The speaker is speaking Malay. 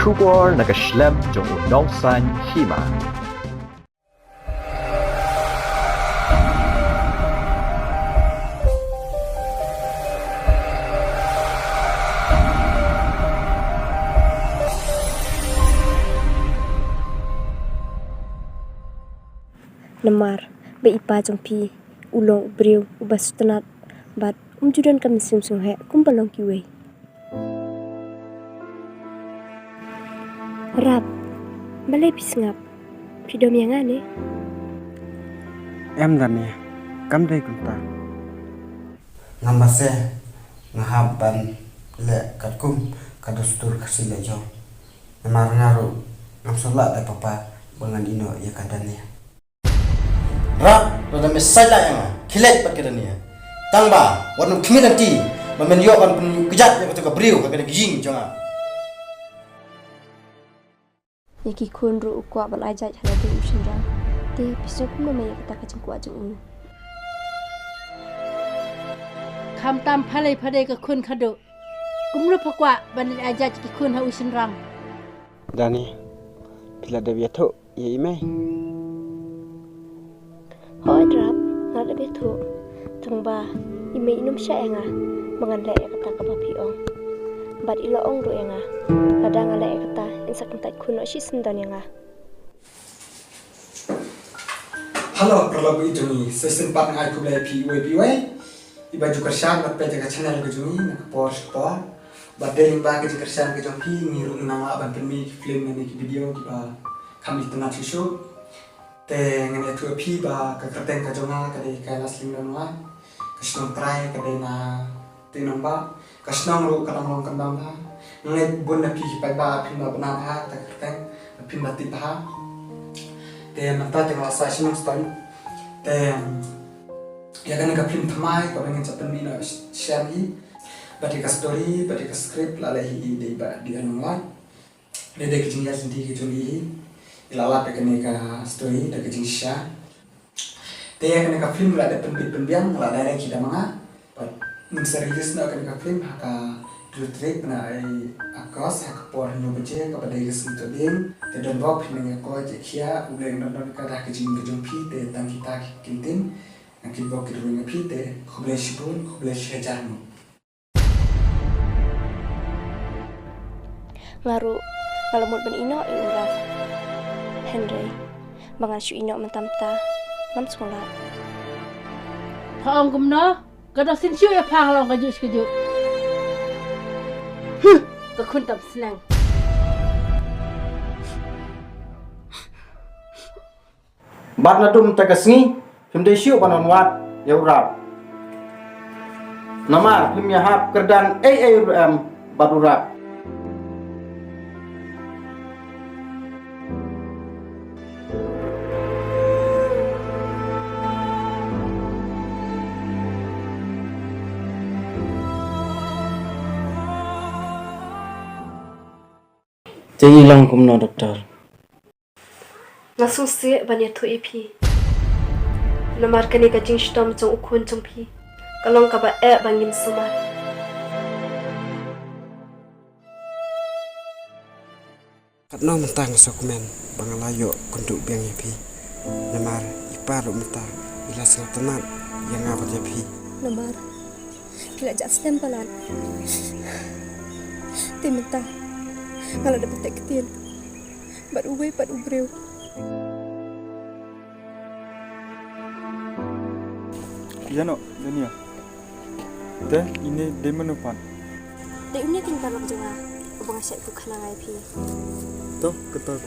Kubor nagaslem jong nongsan Hima. Namar, beipa jongpi, ulong brew, ubas tenat, bat judan kami sum he, kumbalong kiwe. Rap, balai pisngap, pidom yang ane. Em dan ya, kam dai kunta. Nambase ngahaban le katkum kadustur khasi le jong. Namar ngaru ngamsola da papa bangan ino ya kadania. Rak, pada mesajlah yang kilat pakai ni. Tangba, warna kami nanti memenyokan kejat yang ketika beriu kakak jing jangan. Yaki kun ru kuat bal ajat hala de usin rang. Te pisau kum nama ya kata kacang kuat jeng. Kam tam Pyllait ke kun kado. Kumru pakwa bandit ajat ki kun ha usin rang. Dani, bila ada biatu, ya imai. Hoi drap, ngada betu. Tangba, ime inum sya enga, mangan le kata kaba piong. Bad ilo ong ru enga, kadang le kata insak entat kuno si sendan enga. Halo, perlagu itu ni season 4 ngai ku play PWPW. Iba juga syam mat pe jaga channel ke juni nak post po. Badeng ba ke jaga syam ke jompi ngiru nama aban pynbit Phlim ni video ba kami tengah Shuh. Te ngene tu pi ba ke kyrteng ka jonga ka de Kailas Lyngdoh Nonglait. Kasnong try ka de na tinong ba. Kasnong ru ka long kan dam ha. Ngene bun na pi paitbah phim ba bana ha ta kyrteng pynbit ha. Te mata tengah sa sinong story. Te ya kan ka Phlim thamai ka bangin chapan mi na share hi. Bati ka story, bati ka script la hi de ba di anong de de kijing ya senti ki juli hi. Ilala pekene ka story da kijing sha. Te ya kan ka Phlim la de pynbiang la da kita manga. But mun serius na kan ka Phlim ka trip na ai akos hak por no beje ka badai gesin to ding te don bok ni ko je khia uleng don ka da kijing pi te tang kita kintin na ki bok ki ring pi te khoble shipun khoble shejarmu. Ngaru kalau mut ben ino i uraf. Henry, bangan syu ino mentamta, nam sekolah. Haong kumno, kada sin syu ya phang long kaju sekaju. Ke kun tam senang. Bat na dum tagasni, phim dei syu panon wat ya urap. Namar phim ya hap kerdan badurap. Jadi lang kumno doktor. Ngasung se banyak tu EP. Namar kani ka jing stom jong ukun jong pi. Kalong kaba bangin sumar. Katno mentang dokumen bangalayo kunduk biang yapi. Namar iparu mentang ila sel tenat yang apa yapi. Namar kila jat stempelan. Timenta. Kalau dapat tak ketin, bat ubrew. Ya no, dunia. Teh ini demenupan. Dek ini tinggal lang jangan, ubang asyik tu kena ngai pi. Toh ketar.